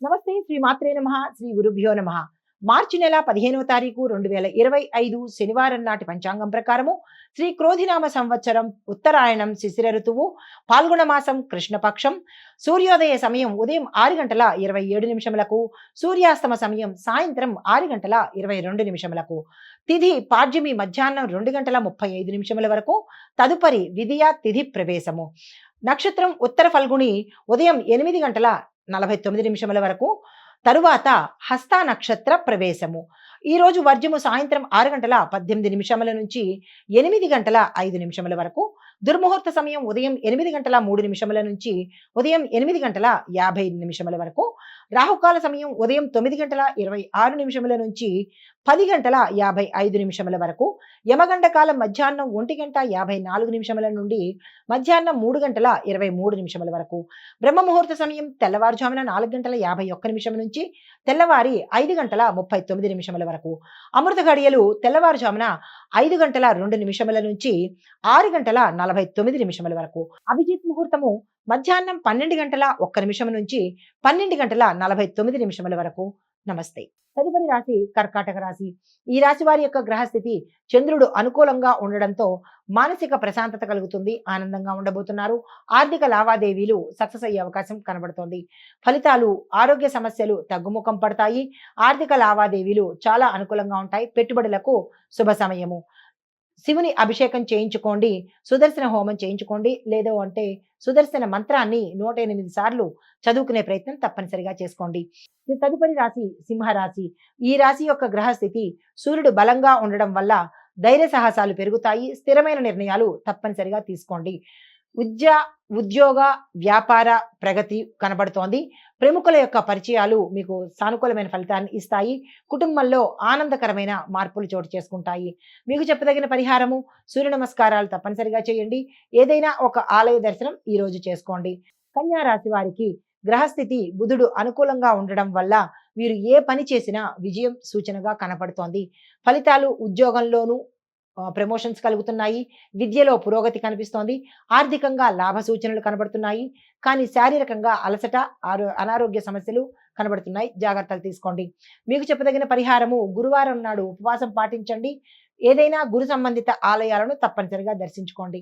నమస్తే శ్రీ మాత్రే నమః శ్రీ గురుభ్యో నమః. మార్చి నెల 15వ తారీఖు 2025 శనివారం నాటి పంచాంగం ప్రకారము శ్రీ క్రోధినామ సంవత్సరం ఉత్తరాయణం శిశిర ఋతువు పాల్గొన మాసం కృష్ణపక్షం సూర్యోదయ సమయం ఉదయం 6:27 సూర్యాస్తమ సమయం సాయంత్రం 6:22 తిథి పాడ్యమి మధ్యాహ్నం 2:35 వరకు తదుపరి విధియ తిథి ప్రవేశము నక్షత్రం ఉత్తర ఫల్గుని ఉదయం 8:49 వరకు తరువాత హస్త నక్షత్ర ప్రవేశము. ఈ రోజు వర్జము సాయంత్రం 6:18 నుంచి 8:05 వరకు. దుర్ముహూర్త సమయం ఉదయం 8:03 నుంచి ఉదయం 8:50 వరకు. రాహుకాల సమయం ఉదయం 9:26 నుంచి 10:55 వరకు. యమగండ కాలం మధ్యాహ్నం 1:54 నుండి మధ్యాహ్నం 3:23 వరకు. బ్రహ్మ ముహూర్త సమయం తెల్లవారుజామున 4:51 నుంచి తెల్లవారి 5:39 వరకు. అమృత ఘడియలు తెల్లవారుజామున 5:02 నుంచి 6:49 వరకు. అభిజిత్ ముహూర్తము మధ్యాహ్నం 12:01 నుంచి 12:49 వరకు. నమస్తే. తదుపరి రాశి కర్కాటక రాశి. ఈ రాశి వారి యొక్క గ్రహస్థితి చంద్రుడు అనుకూలంగా ఉండడంతో మానసిక ప్రశాంతత కలుగుతుంది, ఆనందంగా ఉండబోతున్నారు. ఆర్థిక లావాదేవీలు సక్సెస్ అయ్యే అవకాశం కనబడుతోంది. ఫలితాలు ఆరోగ్య సమస్యలు తగ్గుముఖం పడతాయి. ఆర్థిక లావాదేవీలు చాలా అనుకూలంగా ఉంటాయి. పెట్టుబడులకు శుభ సమయము. శివుని అభిషేకం చేయించుకోండి, సుదర్శన హోమం చేయించుకోండి, లేదు అంటే సుదర్శన మంత్రాన్ని 108 సార్లు చదువుకునే ప్రయత్నం తప్పనిసరిగా చేసుకోండి. తదుపరి రాశి సింహరాశి. ఈ రాశి యొక్క గ్రహస్థితి సూర్యుడు బలంగా ఉండడం వల్ల ధైర్య సాహసాలు పెరుగుతాయి. స్థిరమైన నిర్ణయాలు తప్పనిసరిగా తీసుకోండి. ఉద్యోగ వ్యాపార ప్రగతి కనబడుతోంది. ప్రముఖుల యొక్క పరిచయాలు మీకు సానుకూలమైన ఫలితాన్ని ఇస్తాయి. కుటుంబంలో ఆనందకరమైన మార్పులు చోటు చేసుకుంటాయి. మీకు చెప్పదగిన పరిహారము సూర్య నమస్కారాలు తప్పనిసరిగా చేయండి. ఏదైనా ఒక ఆలయ దర్శనం ఈ రోజు చేసుకోండి. కన్యా రాశి వారికి గ్రహస్థితి బుధుడు అనుకూలంగా ఉండడం వల్ల వీరు ఏ పని చేసినా విజయం సూచనగా కనపడుతోంది. ఫలితాలు ఉద్యోగంలోనూ ప్రమోషన్స్ కలుగుతున్నాయి. విద్యలో పురోగతి కనిపిస్తోంది. ఆర్థికంగా లాభ సూచనలు కనబడుతున్నాయి. కానీ శారీరకంగా అలసట, అనారోగ్య సమస్యలు కనబడుతున్నాయి. జాగ్రత్తలు తీసుకోండి. మీకు చెప్పదగిన పరిహారము గురువారం నాడు ఉపవాసం పాటించండి. ఏదైనా గురు సంబంధిత ఆలయాలను తప్పనిసరిగా దర్శించుకోండి.